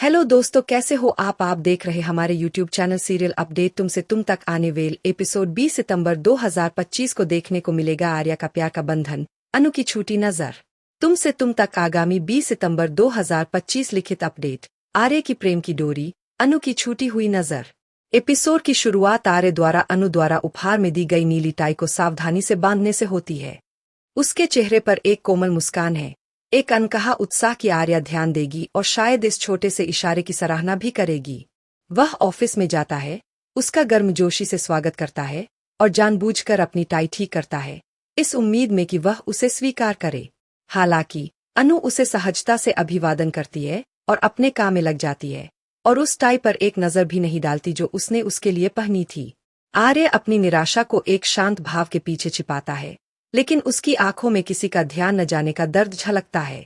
Hello दोस्तों, कैसे हो आप देख रहे हमारे यूट्यूब चैनल सीरियल अपडेट तुमसे तुम तक आने वेल एपिसोड 20 सितंबर 2025 को देखने को मिलेगा आर्या का प्यार का बंधन, अनु की छूटी नजर। तुमसे तुम तक आगामी 20 सितंबर 2025 लिखित अपडेट, आर्य की प्रेम की डोरी, अनु की छूटी हुई नजर। एपिसोड की शुरुआत आर्य द्वारा अनु द्वारा उपहार में दी गई नीली टाई को सावधानी से बांधने से होती है। उसके चेहरे पर एक कोमल मुस्कान है, एक अनकहा उत्साह की आर्या ध्यान देगी और शायद इस छोटे से इशारे की सराहना भी करेगी। वह ऑफिस में जाता है, उसका गर्मजोशी से स्वागत करता है और जानबूझकर अपनी टाई ठीक करता है, इस उम्मीद में कि वह उसे स्वीकार करे। हालांकि अनु उसे सहजता से अभिवादन करती है और अपने काम में लग जाती है और उस टाई पर एक नजर भी नहीं डालती जो उसने उसके लिए पहनी थी। आर्य अपनी निराशा को एक शांत भाव के पीछे छिपाता है, लेकिन उसकी आंखों में किसी का ध्यान न जाने का दर्द झलकता है।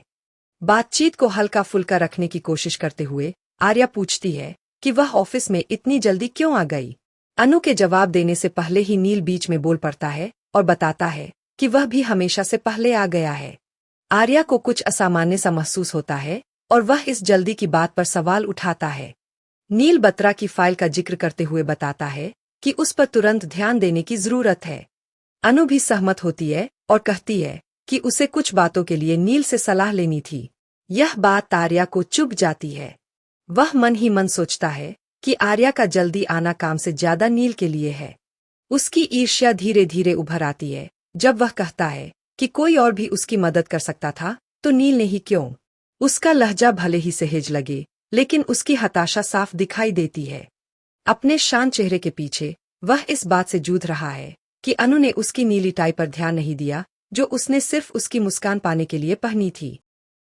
बातचीत को हल्का फुल्का रखने की कोशिश करते हुए आर्या पूछती है कि वह ऑफिस में इतनी जल्दी क्यों आ गई। अनु के जवाब देने से पहले ही नील बीच में बोल पड़ता है और बताता है कि वह भी हमेशा से पहले आ गया है। आर्या को कुछ असामान्य सा महसूस होता है और वह इस जल्दी की बात पर सवाल उठाता है। नील बत्रा की फाइल का जिक्र करते हुए बताता है कि उस पर तुरंत ध्यान देने की जरूरत है। अनु भी सहमत होती है और कहती है कि उसे कुछ बातों के लिए नील से सलाह लेनी थी। यह बात आर्या को चुभ जाती है। वह मन ही मन सोचता है कि आर्या का जल्दी आना काम से ज्यादा नील के लिए है। उसकी ईर्ष्या धीरे धीरे उभर आती है जब वह कहता है कि कोई और भी उसकी मदद कर सकता था तो नील ने ही क्यों। उसका लहजा भले ही सहज लगे, लेकिन उसकी हताशा साफ दिखाई देती है। अपने शांत चेहरे के पीछे वह इस बात से जूझ रहा है कि अनु ने उसकी नीली टाई पर ध्यान नहीं दिया जो उसने सिर्फ उसकी मुस्कान पाने के लिए पहनी थी।